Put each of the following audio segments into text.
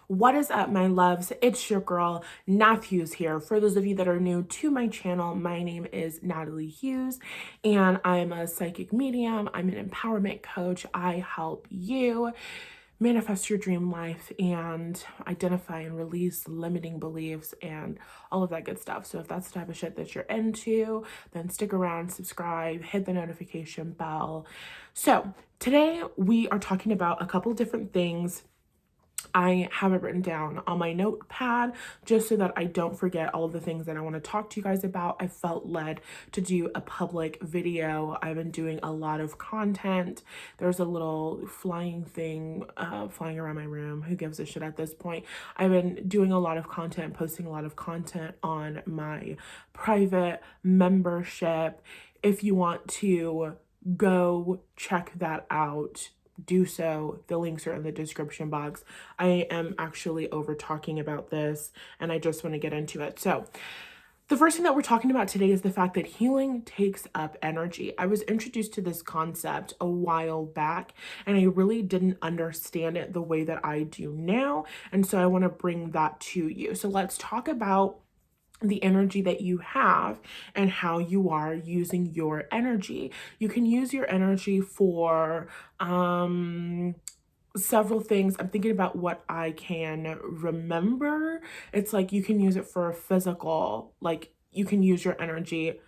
What is up, my loves? It's your girl, Nath Hughes here. For those of you that are new to my channel, my name is Nathallie Hughes, and I'm a psychic medium. I'm an empowerment coach. I help you manifest your dream life and identify and release limiting beliefs and all of that good stuff. So if that's the type of shit that you're into, then stick around, subscribe, hit the notification bell. So today we are talking about a couple different things. I have it written down on my notepad just so that I don't forget all of the things that I want to talk to you guys about. I felt led to do a public video. I've been doing a lot of content. There's a little flying thing flying around my room. Who gives a shit at this point? I've been doing a lot of content, posting a lot of content on my private membership. If you want to go check that out, do so. The links are in the description box. I am actually over talking about this and I just want to get into it. So the first thing that we're talking about today is the fact that healing takes up energy. I was introduced to this concept a while back and I really didn't understand it the way that I do now. And so I want to bring that to you. So let's talk about the energy that you have and how you are using your energy. You can use your energy for several things. I'm thinking about what I can remember. It's like you can use it for physical, like you can use your energy.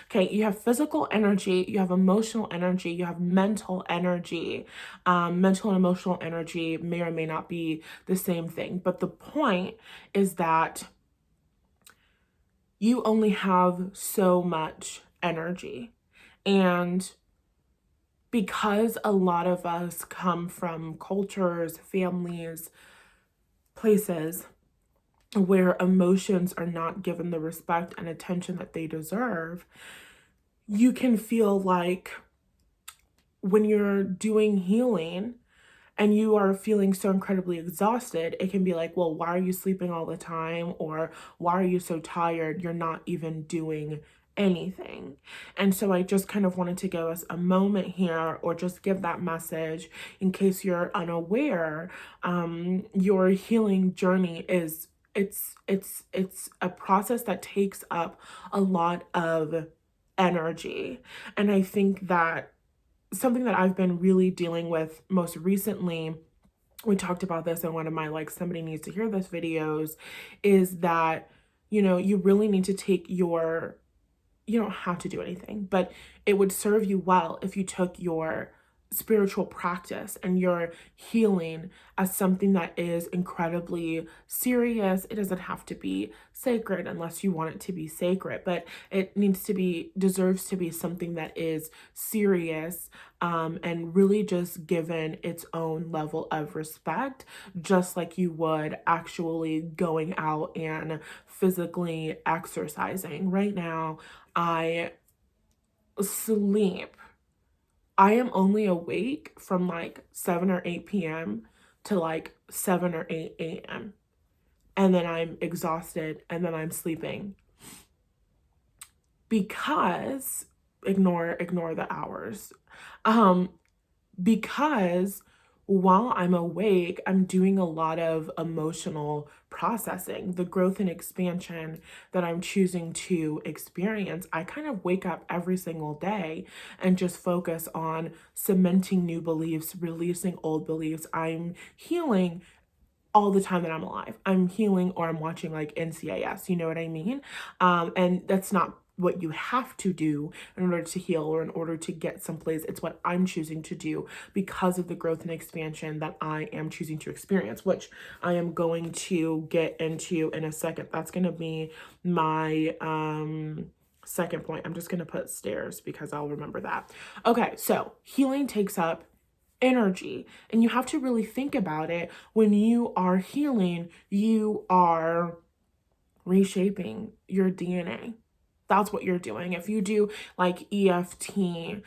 Okay, you have physical energy, you have emotional energy, you have mental energy. Mental and emotional energy may or may not be the same thing, but the point is that you only have so much energy. And because a lot of us come from cultures, families, places where emotions are not given the respect and attention that they deserve, you can feel like when you're doing healing and you are feeling so incredibly exhausted, it can be like, well, why are you sleeping all the time? Or why are you so tired? You're not even doing anything. And so I just kind of wanted to give us a moment here, or just give that message in case you're unaware. Your healing journey is it's a process that takes up a lot of energy. And I think that something that I've been really dealing with most recently, we talked about this in one of my like somebody needs to hear this videos, is that you really need to take your, you don't have to do anything, but it would serve you well if you took your spiritual practice and your healing as something that is incredibly serious. It doesn't have to be sacred unless you want it to be sacred, but it deserves to be something that is serious, and really just given its own level of respect, just like you would actually going out and physically exercising. Right now, I sleep. I am only awake from like 7 or 8 p.m. to like 7 or 8 a.m. And then I'm exhausted and then I'm sleeping. Because ignore the hours. Because while I'm awake, I'm doing a lot of emotional processing. The growth and expansion that I'm choosing to experience, I kind of wake up every single day and just focus on cementing new beliefs, releasing old beliefs. I'm healing all the time that I'm alive. I'm healing, or I'm watching like NCIS, you know what I mean? And that's not what you have to do in order to heal or in order to get someplace. It's what I'm choosing to do because of the growth and expansion that I am choosing to experience, which I am going to get into in a second. That's going to be my second point. I'm just going to put stairs because I'll remember that. Okay, so healing takes up energy, and you have to really think about it. When you are healing, you are reshaping your DNA. That's what you're doing. If you do like EFT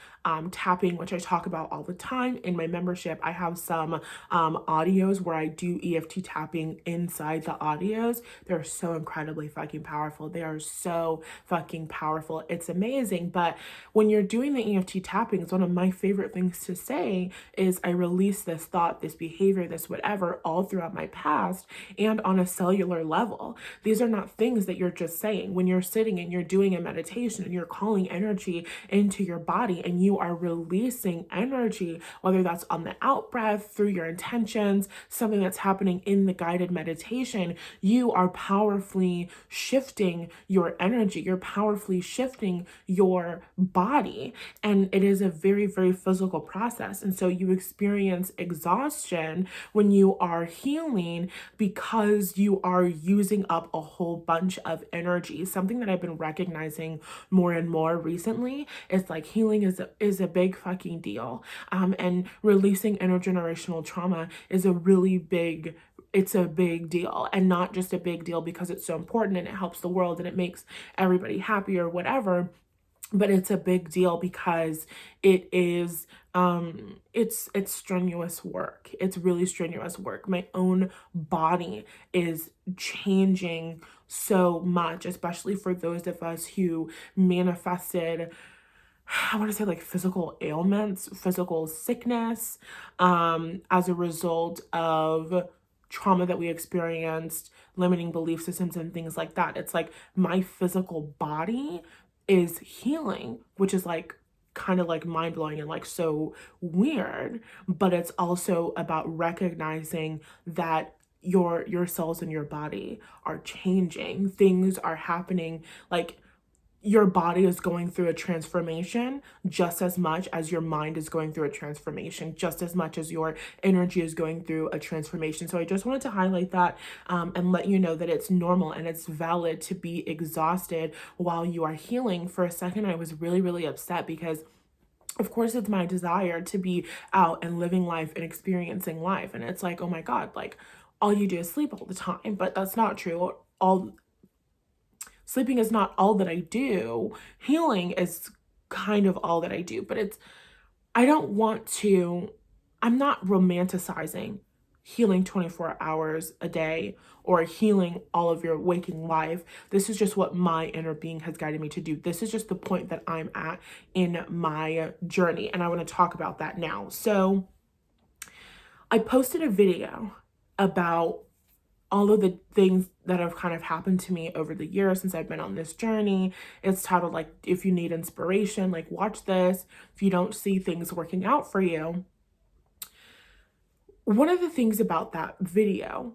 tapping, which I talk about all the time in my membership, I have some audios where I do EFT tapping inside the audios. They're so incredibly fucking powerful. They are so fucking powerful. It's amazing. But when you're doing the EFT tapping, it's one of my favorite things to say is I release this thought, this behavior, this whatever all throughout my past and on a cellular level. These are not things that you're just saying. When you're sitting and you're doing a meditation and you're calling energy into your body and you are releasing energy, whether that's on the out breath, through your intentions, something that's happening in the guided meditation, you are powerfully shifting your energy. You're powerfully shifting your body. And it is a very, very physical process. And so you experience exhaustion when you are healing because you are using up a whole bunch of energy. Something that I've been recognizing more and more recently is like healing is a big fucking deal. And releasing intergenerational trauma is a really big it's a big deal, and not just a big deal because it's so important and it helps the world and it makes everybody happy or whatever, but it's a big deal because it is it's strenuous work. It's really strenuous work. My own body is changing so much, especially for those of us who manifested, I want to say like physical ailments, physical sickness, as a result of trauma that we experienced, limiting belief systems and things like that. It's like my physical body is healing, which is like kind of like mind blowing and like so weird, but it's also about recognizing that your cells in your body are changing. Things are happening, like your body is going through a transformation just as much as your mind is going through a transformation, just as much as your energy is going through a transformation. So I just wanted to highlight that and let you know that it's normal and it's valid to be exhausted while you are healing. For a second, I was really, really upset because of course it's my desire to be out and living life and experiencing life. And it's like, oh my God, like all you do is sleep all the time, but that's not true. Sleeping is not all that I do. Healing is kind of all that I do, but I'm not romanticizing healing 24 hours a day or healing all of your waking life. This is just what my inner being has guided me to do. This is just the point that I'm at in my journey, and I want to talk about that now. So I posted a video about all of the things that have kind of happened to me over the years since I've been on this journey. It's titled like, if you need inspiration, like watch this. If you don't see things working out for you. One of the things about that video,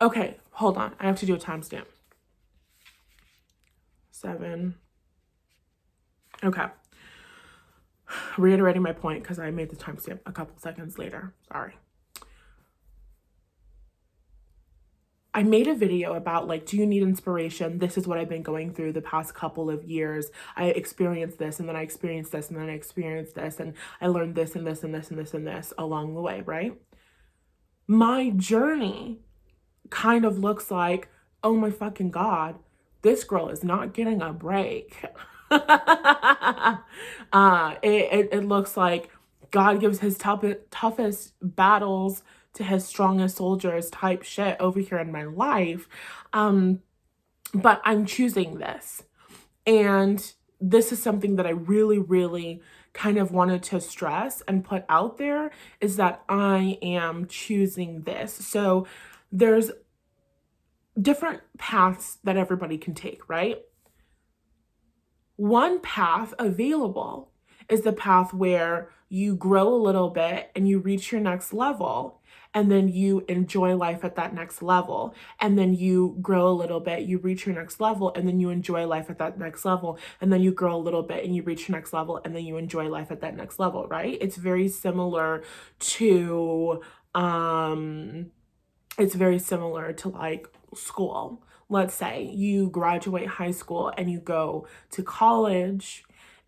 okay, hold on. I have to do a timestamp. 7. Okay. Reiterating my point because I made the timestamp a couple seconds later. Sorry. I made a video about like, do you need inspiration? This is what I've been going through the past couple of years. I experienced this and then I experienced this and then I experienced this and I learned this and this and this and this and this along the way, right? My journey kind of looks like, oh my fucking God, this girl is not getting a break. It looks like God gives his toughest battles to his strongest soldiers type shit over here in my life. But I'm choosing this. And this is something that I really, really kind of wanted to stress and put out there, is that I am choosing this. So there's different paths that everybody can take, right? One path available is the path where you grow a little bit and you reach your next level, and then you enjoy life at that next level. And then you grow a little bit, you reach your next level, and then you enjoy life at that next level. And then you grow a little bit and you reach your next level, and then you enjoy life at that next level, right? It's very similar to, like school. Let's say you graduate high school and you go to college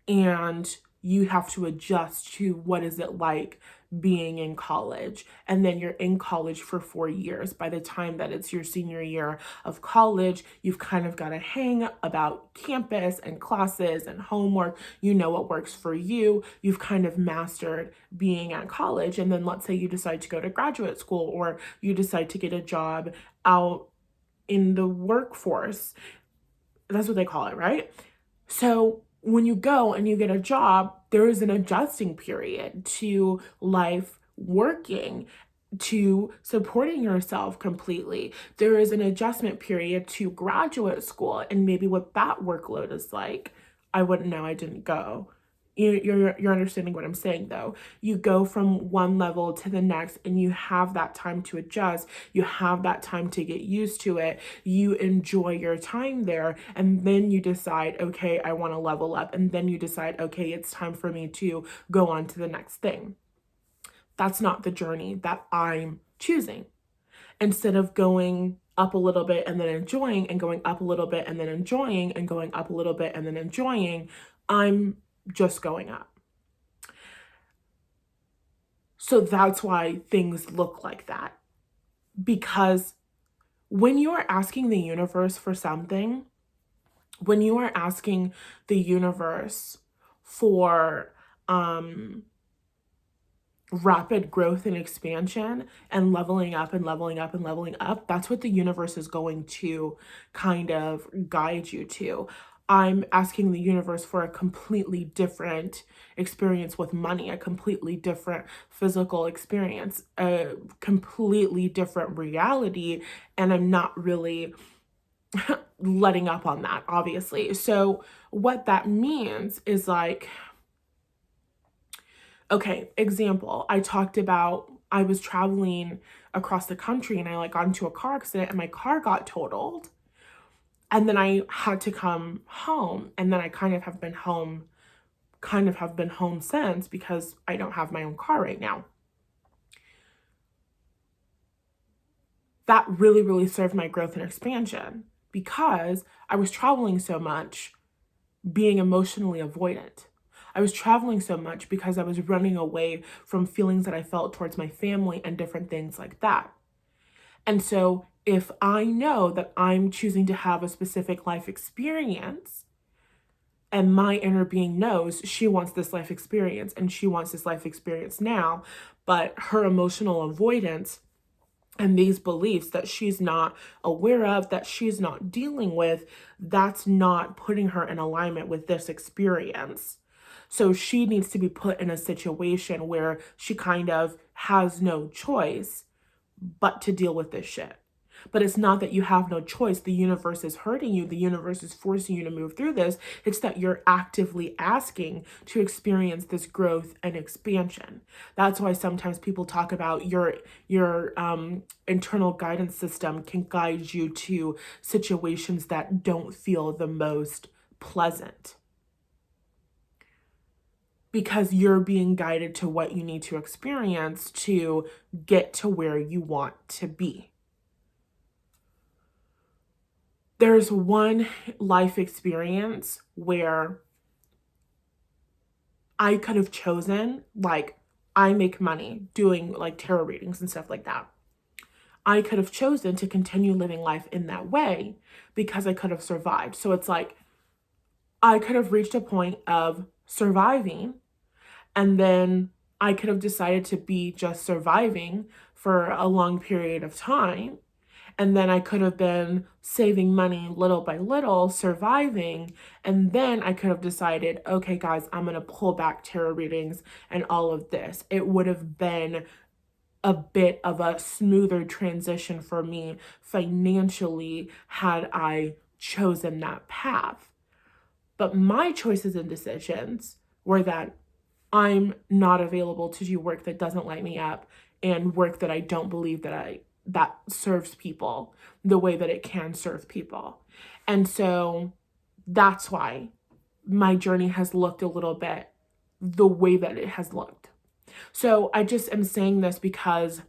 and you have to adjust to what is it like being in college, and then you're in college for 4 years. By the time that it's your senior year of college, you've kind of got a hang about campus and classes and homework. You know what works for you. You've kind of mastered being at college. And then let's say you decide to go to graduate school, or you decide to get a job out in the workforce. That's what they call it, right? So when you go and you get a job, there is an adjusting period to life working, to supporting yourself completely. There is an adjustment period to graduate school and maybe what that workload is like. I wouldn't know. I didn't go. You're understanding what I'm saying, though. You go from one level to the next, and you have that time to adjust. You have that time to get used to it. You enjoy your time there, and then you decide, okay, I want to level up. And then you decide, okay, it's time for me to go on to the next thing. That's not the journey that I'm choosing. Instead of going up a little bit and then enjoying, and going up a little bit and then enjoying, and going up a little bit and then enjoying, I'm just going up. So that's why things look like that. Because when you are asking the universe for something, when you are asking the universe for rapid growth and expansion and leveling up and leveling up and leveling up, that's what the universe is going to kind of guide you to. I'm asking the universe for a completely different experience with money, a completely different physical experience, a completely different reality, and I'm not really letting up on that, obviously. So what that means is like, okay, example, I talked about I was traveling across the country and I got into a car accident and my car got totaled. And then I had to come home, and then I kind of have been home since, because I don't have my own car right now. That really, really served my growth and expansion, because I was traveling so much, being emotionally avoidant. I was traveling so much because I was running away from feelings that I felt towards my family and different things like that. And so if I know that I'm choosing to have a specific life experience, and my inner being knows she wants this life experience and she wants this life experience now, but her emotional avoidance and these beliefs that she's not aware of, that she's not dealing with, that's not putting her in alignment with this experience. So she needs to be put in a situation where she kind of has no choice but to deal with this shit. But it's not that you have no choice. The universe is hurting you. The universe is forcing you to move through this. It's that you're actively asking to experience this growth and expansion. That's why sometimes people talk about your internal guidance system can guide you to situations that don't feel the most pleasant, because you're being guided to what you need to experience to get to where you want to be. There's one life experience where I could have chosen, I make money doing tarot readings and stuff like that. I could have chosen to continue living life in that way because I could have survived. So it's I could have reached a point of surviving, and then I could have decided to be just surviving for a long period of time. And then I could have been saving money little by little, surviving. And then I could have decided, okay, guys, I'm going to pull back tarot readings and all of this. It would have been a bit of a smoother transition for me financially had I chosen that path. But my choices and decisions were that I'm not available to do work that doesn't light me up, and work that I don't believe that serves people the way that it can serve people. And so that's why my journey has looked a little bit the way that it has looked. So I just am saying this because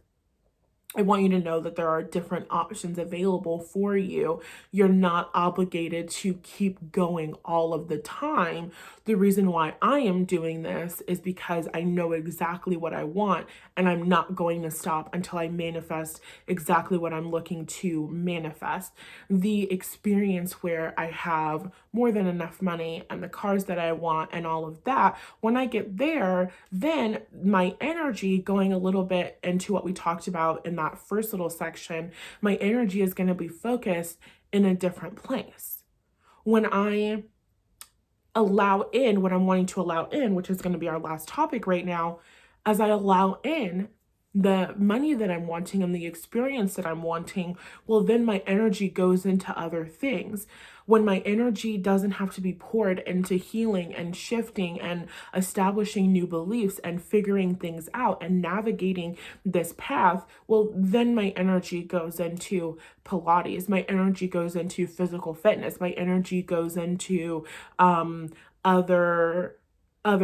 I want you to know that there are different options available for you. You're not obligated to keep going all of the time. The reason why I am doing this is because I know exactly what I want, and I'm not going to stop until I manifest exactly what I'm looking to manifest. The experience where I have more than enough money and the cars that I want and all of that, when I get there, then my energy, going a little bit into what we talked about in that first little section, my energy is going to be focused in a different place. When I allow in what I'm wanting to allow in, which is going to be our last topic right now, as I allow in the money that I'm wanting and the experience that I'm wanting, well, then my energy goes into other things. When my energy doesn't have to be poured into healing and shifting and establishing new beliefs and figuring things out and navigating this path, well, then my energy goes into Pilates. My energy goes into physical fitness. My energy goes into other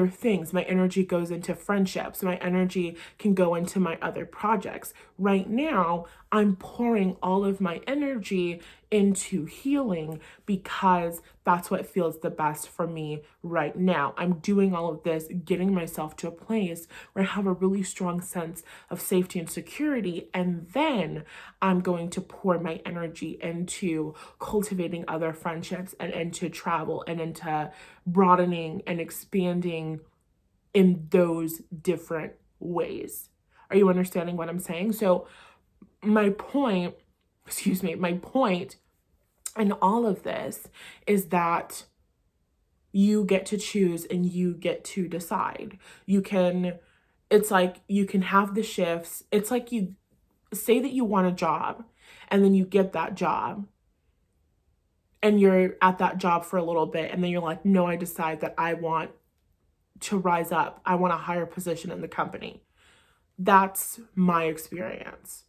things. My energy goes into friendships. My energy can go into my other projects. Right now, I'm pouring all of my energy into healing because that's what feels the best for me right now. I'm doing all of this, getting myself to a place where I have a really strong sense of safety and security, and then I'm going to pour my energy into cultivating other friendships and into travel and into broadening and expanding in those different ways. Are you understanding what I'm saying? So my point in all of this is that you get to choose and you get to decide. It's like you can have the shifts. It's like you say that you want a job and then you get that job and you're at that job for a little bit and then you're like, no, I decide that I want to rise up. I want a higher position in the company. That's my experience.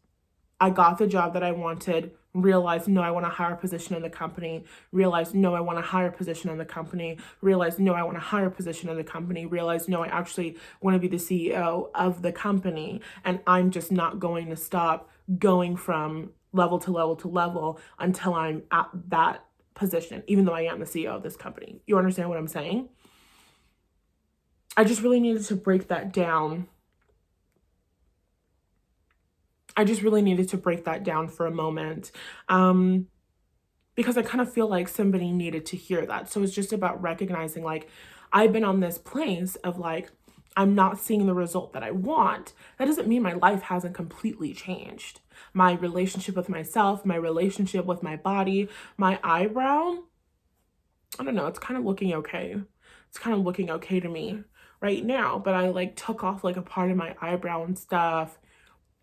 I got the job that I wanted, realized, no, I want a higher position in the company, realized, no, I want a higher position in the company, realized, no, I want a higher position in the company, realized, no, I actually want to be the CEO of the company, and I'm just not going to stop going from level to level to level until I'm at that position, even though I am the CEO of this company. You understand what I'm saying? I just really needed to break that down. For a moment, because I kind of feel like somebody needed to hear that. So it's just about recognizing, like, I've been on this place of like, I'm not seeing the result that I want. That doesn't mean my life hasn't completely changed. My relationship with myself, my relationship with my body, my eyebrow, I don't know, it's kind of looking okay. It's kind of looking okay to me right now, but I like took off like a part of my eyebrow and stuff.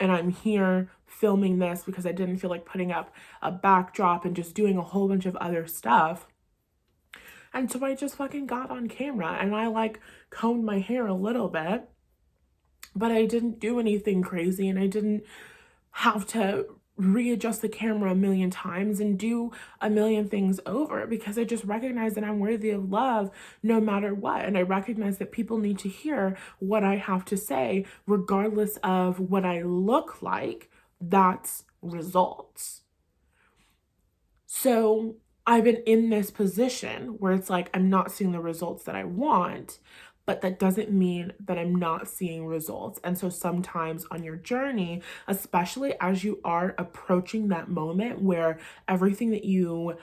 And I'm here filming this because I didn't feel like putting up a backdrop and just doing a whole bunch of other stuff. And so I just fucking got on camera and I like combed my hair a little bit, but I didn't do anything crazy and I didn't have to readjust the camera a million times and do a million things over, because I just recognize that I'm worthy of love no matter what. And I recognize that people need to hear what I have to say, regardless of what I look like. That's results. So I've been in this position where it's like, I'm not seeing the results that I want, but that doesn't mean that I'm not seeing results. And so sometimes on your journey, especially as you are approaching that moment where everything that you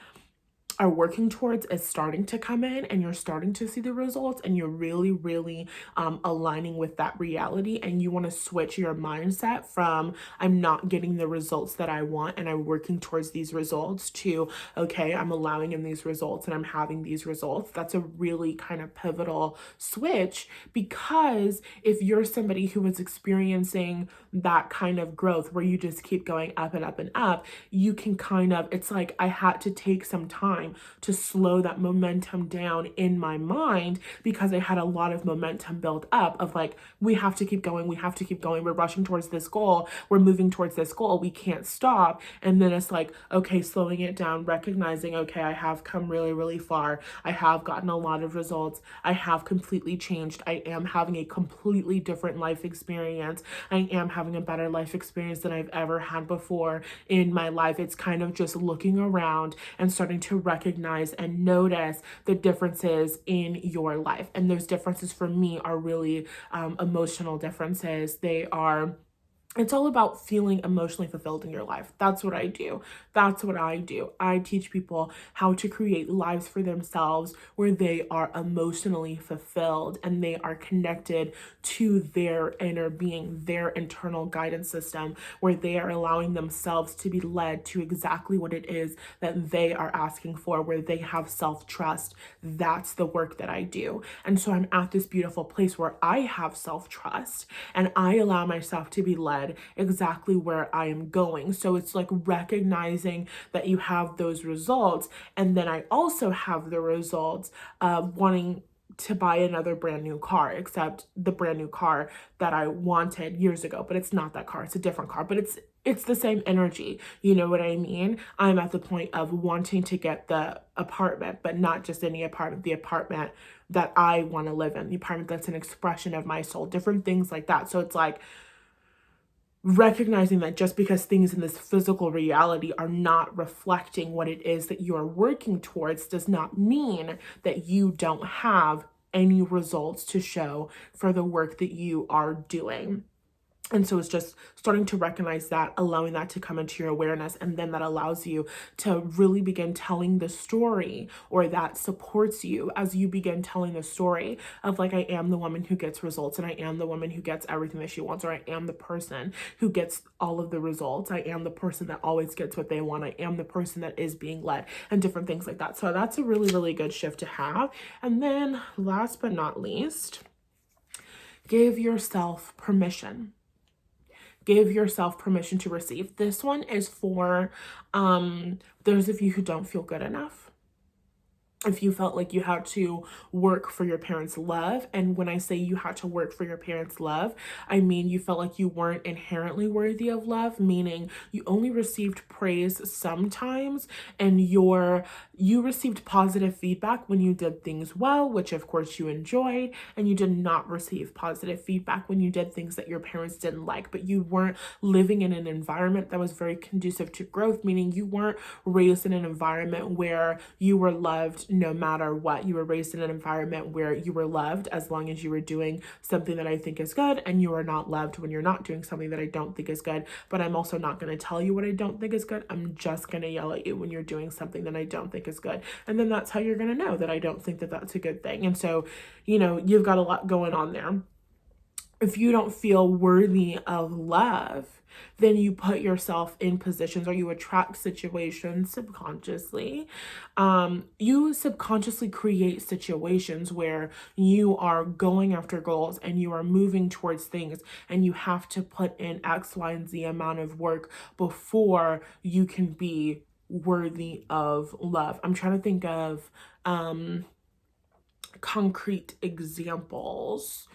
are working towards is starting to come in and you're starting to see the results and you're really, really aligning with that reality, and you want to switch your mindset from I'm not getting the results that I want and I'm working towards these results to, okay, I'm allowing in these results and I'm having these results. That's a really kind of pivotal switch, because if you're somebody who is experiencing that kind of growth where you just keep going up and up and up, you can kind of, it's like I had to take some time time to slow that momentum down in my mind, because I had a lot of momentum built up of like, we have to keep going, we have to keep going, we're rushing towards this goal, we're moving towards this goal, we can't stop. And then it's like, okay, slowing it down, recognizing, okay, I have come really, really far. I have gotten a lot of results. I have completely changed. I am having a completely different life experience. I am having a better life experience than I've ever had before in my life. It's kind of just looking around and starting to recognize and notice the differences in your life. And those differences for me are really emotional differences. It's all about feeling emotionally fulfilled in your life. That's what I do. That's what I do. I teach people how to create lives for themselves where they are emotionally fulfilled and they are connected to their inner being, their internal guidance system, where they are allowing themselves to be led to exactly what it is that they are asking for, where they have self-trust. That's the work that I do. And so I'm at this beautiful place where I have self-trust and I allow myself to be led exactly where I am going. So it's like recognizing that you have those results. And then I also have the results of wanting to buy another brand new car, except the brand new car that I wanted years ago, but it's not that car, it's a different car, but it's the same energy. You know what I mean? I'm at the point of wanting to get the apartment, but not just any apartment, the apartment that I want to live in, the apartment that's an expression of my soul, different things like that. So it's like recognizing that just because things in this physical reality are not reflecting what it is that you're working towards does not mean that you don't have any results to show for the work that you are doing. And so it's just starting to recognize that, allowing that to come into your awareness, and then that allows you to really begin telling the story, or that supports you as you begin telling the story of like, I am the woman who gets results, and I am the woman who gets everything that she wants, or I am the person who gets all of the results. I am the person that always gets what they want. I am the person that is being led, and different things like that. So that's a really, really good shift to have. And then last but not least, give yourself permission. Give yourself permission to receive. This one is for those of you who don't feel good enough. If you felt like you had to work for your parents' love, and when I say you had to work for your parents' love, I mean you felt like you weren't inherently worthy of love, meaning you only received praise sometimes, and you received positive feedback when you did things well, which of course you enjoyed, and you did not receive positive feedback when you did things that your parents didn't like, but you weren't living in an environment that was very conducive to growth, meaning you weren't raised in an environment where you were loved no matter what. You were raised in an environment where you were loved as long as you were doing something that I think is good, and you are not loved when you're not doing something that I don't think is good. But I'm also not going to tell you what I don't think is good. I'm just going to yell at you when you're doing something that I don't think is good. And then that's how you're going to know that I don't think that that's a good thing. And so, you've got a lot going on there. If you don't feel worthy of love, then you put yourself in positions, or you attract situations subconsciously. You subconsciously create situations where you are going after goals and you are moving towards things, and you have to put in X, Y, and Z amount of work before you can be worthy of love. I'm trying to think of concrete examples.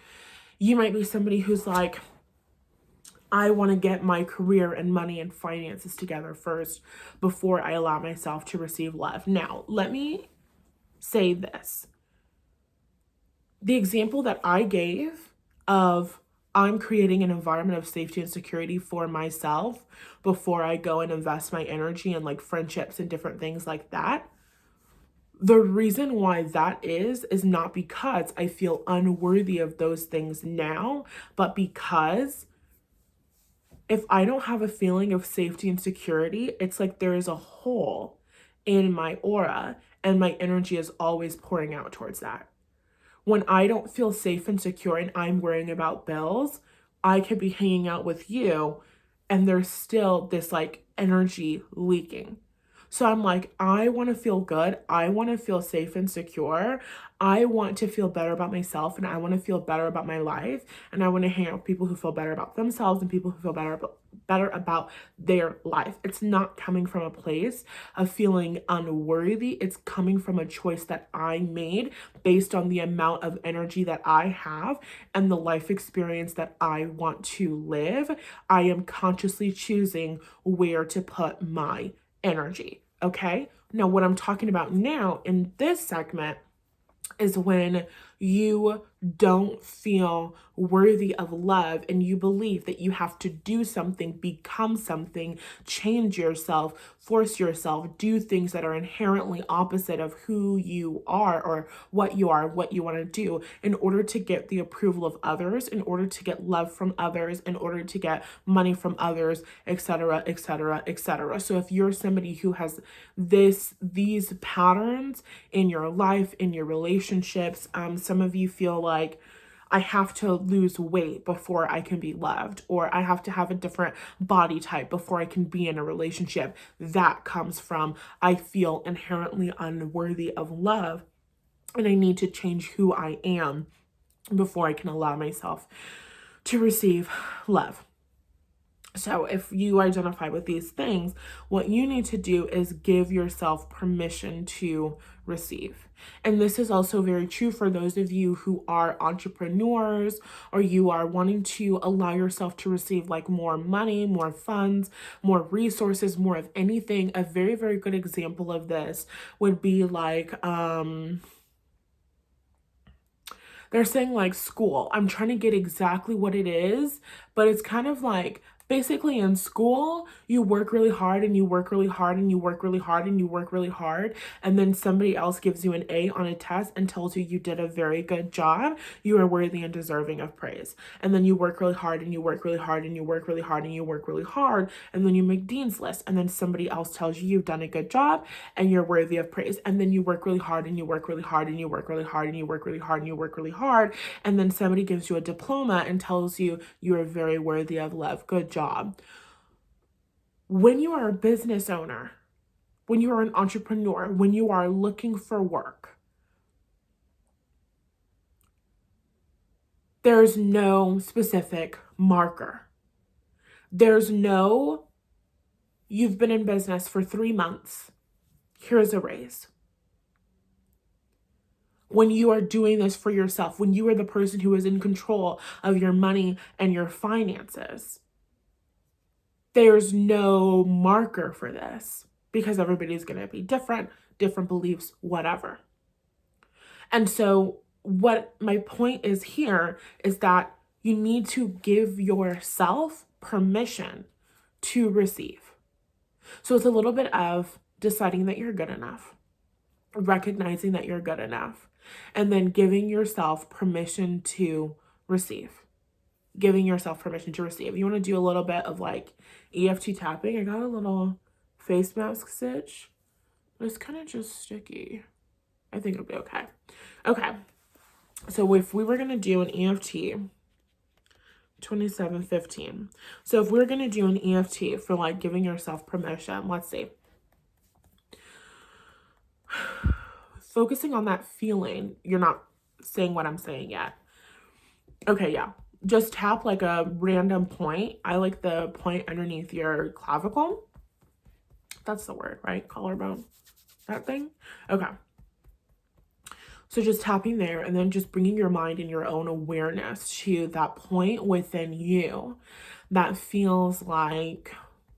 You might be somebody who's like, I want to get my career and money and finances together first before I allow myself to receive love. Now, let me say this. The example that I gave of I'm creating an environment of safety and security for myself before I go and invest my energy in like friendships and different things like that. The reason why that is not because I feel unworthy of those things now, but because if I don't have a feeling of safety and security, it's like there is a hole in my aura, and my energy is always pouring out towards that. When I don't feel safe and secure and I'm worrying about bills, I could be hanging out with you and there's still this like energy leaking. So I'm like, I want to feel good. I want to feel safe and secure. I want to feel better about myself, and I want to feel better about my life. And I want to hang out with people who feel better about themselves and people who feel better about their life. It's not coming from a place of feeling unworthy. It's coming from a choice that I made based on the amount of energy that I have and the life experience that I want to live. I am consciously choosing where to put my energy. Okay. Now, what I'm talking about now in this segment is when you don't feel worthy of love and you believe that you have to do something, become something, change yourself, force yourself, do things that are inherently opposite of who you are or what you are, what you want to do in order to get the approval of others, in order to get love from others, in order to get money from others, etc., etc., etc. So if you're somebody who has these patterns in your life, in your relationships, some of you feel like I have to lose weight before I can be loved, or I have to have a different body type before I can be in a relationship. That comes from I feel inherently unworthy of love and I need to change who I am before I can allow myself to receive love. So if you identify with these things, what you need to do is give yourself permission to receive. And this is also very true for those of you who are entrepreneurs or you are wanting to allow yourself to receive like more money, more funds, more resources, more of anything. A very, very good example of this would be like, they're saying like school. I'm trying to get exactly what it is, but it's kind of like basically in school, you work really hard and you work really hard and you work really hard and you work really hard. And then somebody else gives you an A on a test and tells you you did a very good job. You are worthy and deserving of praise. And then you work really hard and you work really hard and you work really hard and you work really hard. And then you make Dean's List. And then somebody else tells you you've done a good job and you're worthy of praise. And then you work really hard and you work really hard and you work really hard and you work really hard and you work really hard. And then somebody gives you a diploma and tells you you are very worthy of love. Good job. When you are a business owner, when you are an entrepreneur, when you are looking for work, there's no specific marker. There's no, you've been in business for 3 months. Here's a raise. When you are doing this for yourself, when you are the person who is in control of your money and your finances, there's no marker for this because everybody's going to be different beliefs, whatever. And so what my point is here is that you need to give yourself permission to receive. So it's a little bit of deciding that you're good enough, recognizing that you're good enough, and then giving yourself permission to receive. Giving yourself permission to receive. You want to do a little bit of like EFT tapping. I got a little face mask stitch, but it's kind of just sticky. I think it'll be okay. Okay. So if we were going to do an EFT, 2715. So if we're going to do an EFT for like giving yourself permission, let's see. Focusing on that feeling. You're not saying what I'm saying yet. Okay, yeah. Just tap like a random point. I like the point underneath your clavicle. That's the word, right? Collarbone. That thing? Okay. So just tapping there and then just bringing your mind and your own awareness to that point within you that feels like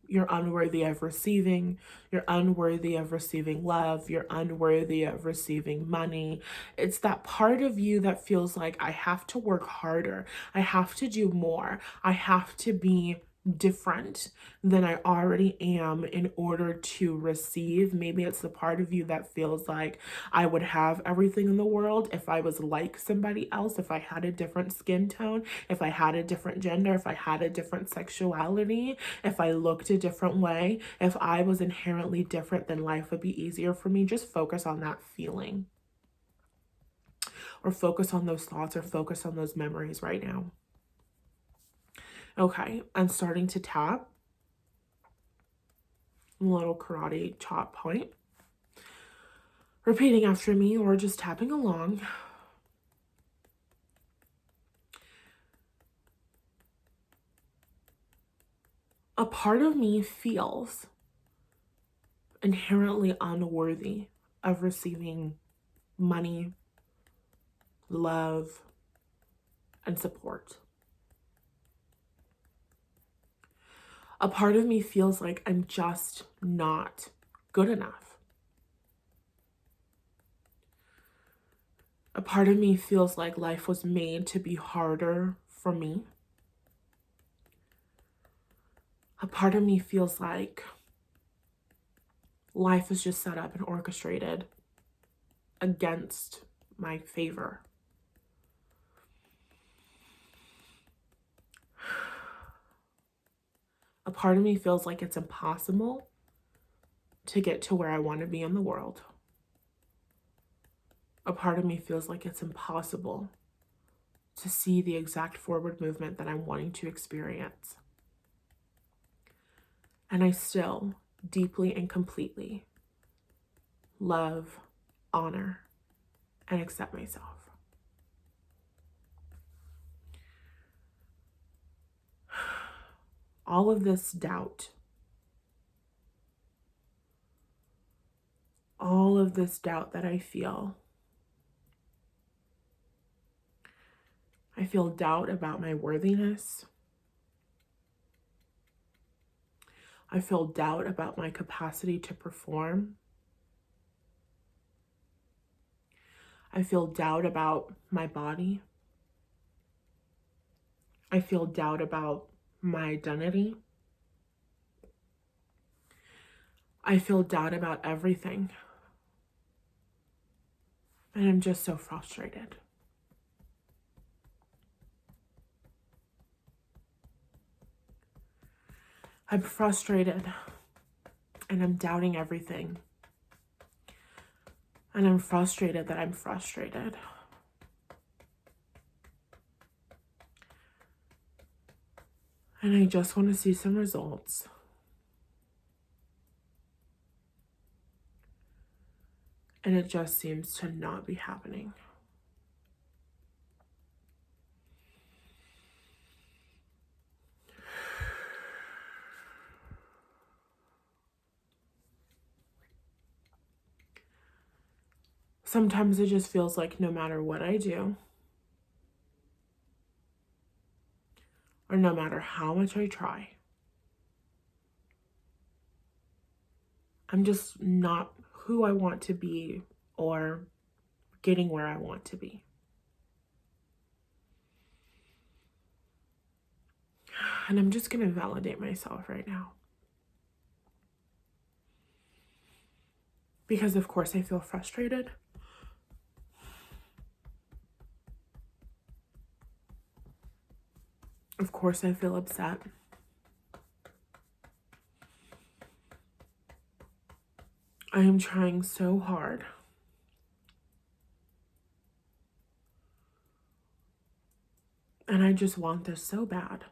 you're unworthy of receiving, you're unworthy of receiving love, you're unworthy of receiving money. It's that part of you that feels like I have to work harder, I have to do more, I have to be different than I already am in order to receive. Maybe it's the part of you that feels like I would have everything in the world if I was like somebody else, if I had a different skin tone, if I had a different gender, if I had a different sexuality, if I looked a different way, if I was inherently different, then life would be easier for me. Just focus on that feeling, or focus on those thoughts, or focus on those memories right now. Okay, I'm starting to tap. little karate chop point. Repeating after me or just tapping along. A part of me feels inherently unworthy of receiving money, love, and support. A part of me feels like I'm just not good enough. A part of me feels like life was made to be harder for me. A part of me feels like life is just set up and orchestrated against my favor. A part of me feels like it's impossible to get to where I want to be in the world. A part of me feels like it's impossible to see the exact forward movement that I'm wanting to experience. And I still deeply and completely love, honor, and accept myself. All of this doubt, all of this doubt that I feel doubt about my worthiness. I feel doubt about my capacity to perform. I feel doubt about my body. I feel doubt about my identity. I feel doubt about everything. And I'm just so frustrated. I'm frustrated and I'm doubting everything. And I'm frustrated that I'm frustrated. And I just want to see some results. And it just seems to not be happening. Sometimes it just feels like no matter what I do, or no matter how much I try, I'm just not who I want to be or getting where I want to be. And I'm just going to validate myself right now. Because of course I feel frustrated. Of course I feel upset. I am trying so hard. And I just want this so bad.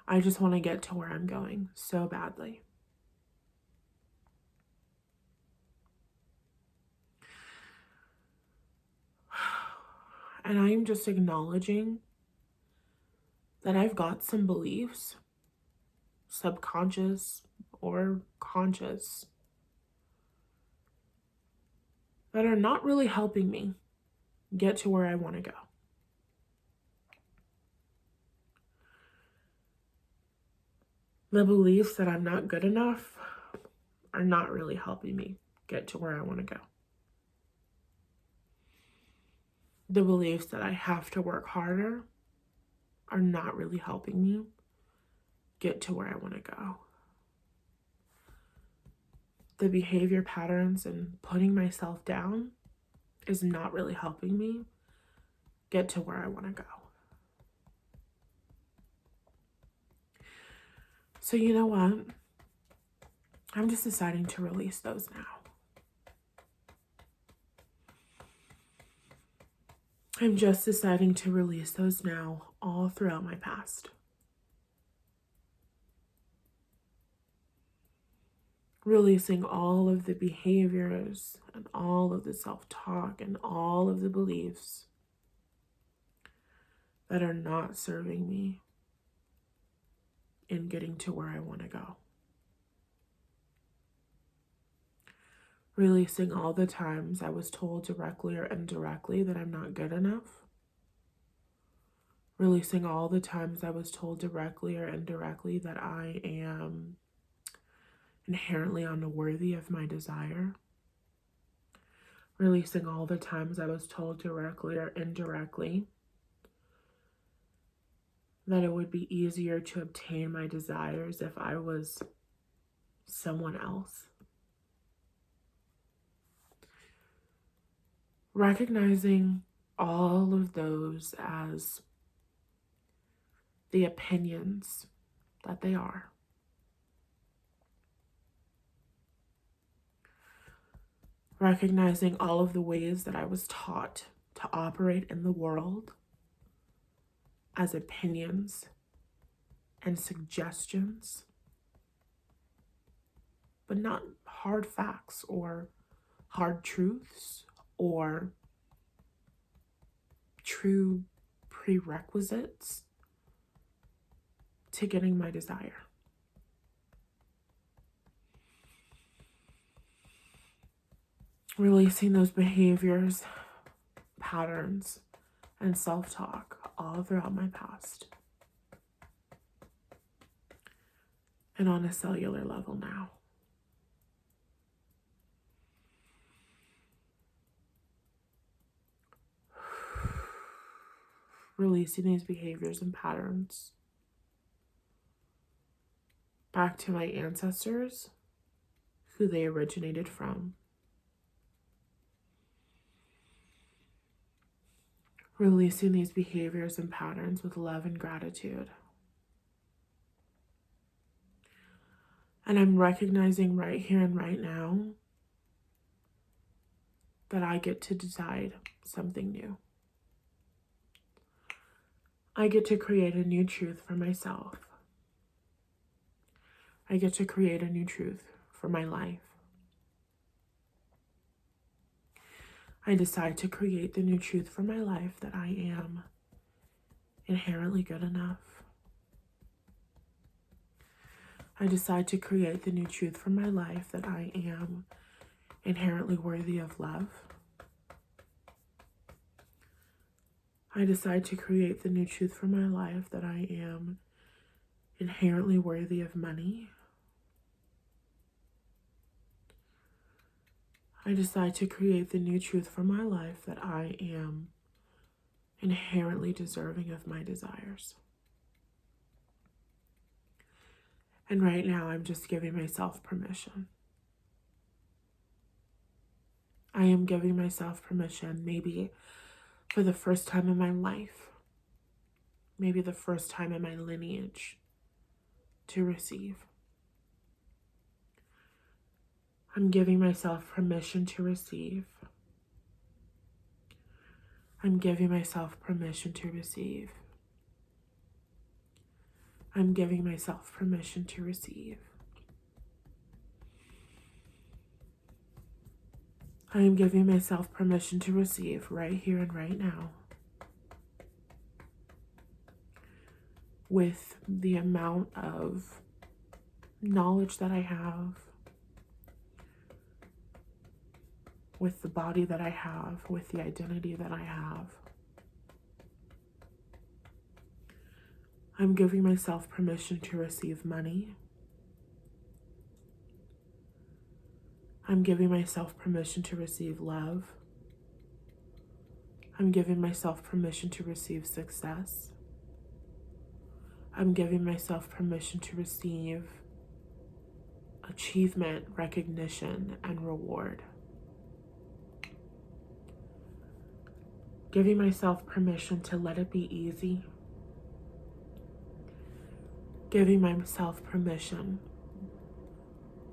I just want to get to where I'm going so badly. And I am just acknowledging that I've got some beliefs, subconscious or conscious, that are not really helping me get to where I want to go. The beliefs that I'm not good enough are not really helping me get to where I want to go. The beliefs that I have to work harder are not really helping me get to where I want to go. The behavior patterns and putting myself down is not really helping me get to where I want to go. So you know what? I'm just deciding to release those now. I'm just deciding to release those now all throughout my past. Releasing all of the behaviors and all of the self-talk and all of the beliefs that are not serving me in getting to where I want to go. Releasing all the times I was told directly or indirectly that I'm not good enough. Releasing all the times I was told directly or indirectly that I am inherently unworthy of my desire. Releasing all the times I was told directly or indirectly that it would be easier to obtain my desires if I was someone else. Recognizing all of those as the opinions that they are. Recognizing all of the ways that I was taught to operate in the world as opinions and suggestions, but not hard facts or hard truths or true prerequisites to getting my desire. Releasing those behaviors, patterns, and self-talk all throughout my past. And on a cellular level now. Releasing these behaviors and patterns back to my ancestors, who they originated from. Releasing these behaviors and patterns with love and gratitude. And I'm recognizing right here and right now that I get to decide something new. I get to create a new truth for myself. I get to create a new truth for my life. I decide to create the new truth for my life that I am inherently good enough. I decide to create the new truth for my life that I am inherently worthy of love. I decide to create the new truth for my life that I am inherently worthy of money. I decide to create the new truth for my life that I am inherently deserving of my desires. And right now, I'm just giving myself permission. I am giving myself permission, maybe for the first time in my life, maybe the first time in my lineage, to receive. I'm giving myself permission to receive. I'm giving myself permission to receive. I'm giving myself permission to receive. I am giving myself permission to receive right here and right now. With the amount of knowledge that I have, with the body that I have, with the identity that I have. I'm giving myself permission to receive money. I'm giving myself permission to receive love. I'm giving myself permission to receive success. I'm giving myself permission to receive achievement, recognition, and reward. Giving myself permission to let it be easy. Giving myself permission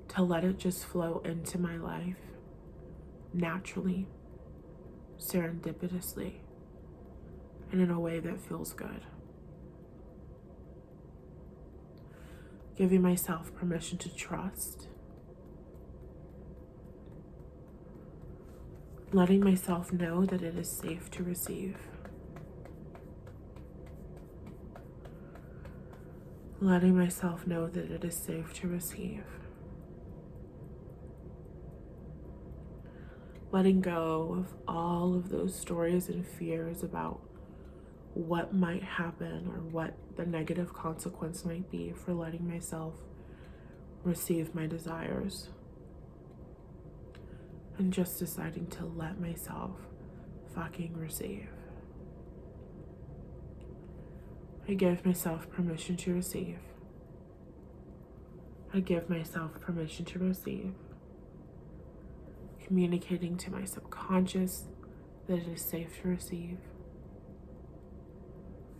to let it just flow into my life naturally, serendipitously, and in a way that feels good. Giving myself permission to trust. Letting myself know that it is safe to receive. Letting myself know that it is safe to receive. Letting go of all of those stories and fears about what might happen or what the negative consequence might be for letting myself receive my desires. And just deciding to let myself fucking receive. I give myself permission to receive. I give myself permission to receive. Communicating to my subconscious that it is safe to receive.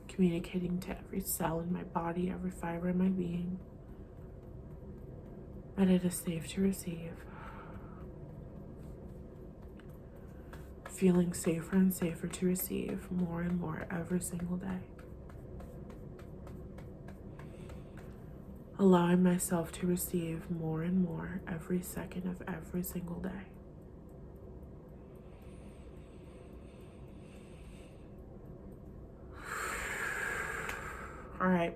Communicating to every cell in my body, every fiber in my being, that it is safe to receive. Feeling safer and safer to receive more and more every single day. Allowing myself to receive more and more every second of every single day. All right,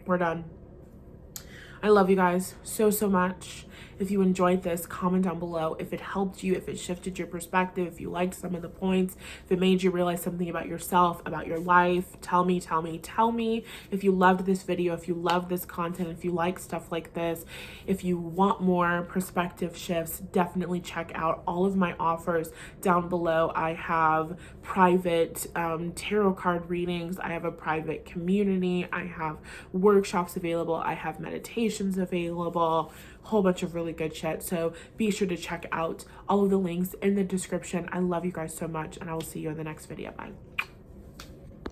we're done. I love you guys so, so much. If you enjoyed this, comment down below if it helped you, if it shifted your perspective, if you liked some of the points, if it made you realize something about yourself, about your life. Tell me. If you loved this video, if you love this content, if you like stuff like this, if you want more perspective shifts, definitely check out all of my offers down below. I have private tarot card readings. I have a private community. I have workshops available. I have meditations available. Whole bunch of really good shit. So be sure to check out all of the links in the description. I love you guys so much, and I will see you in the next video. Bye.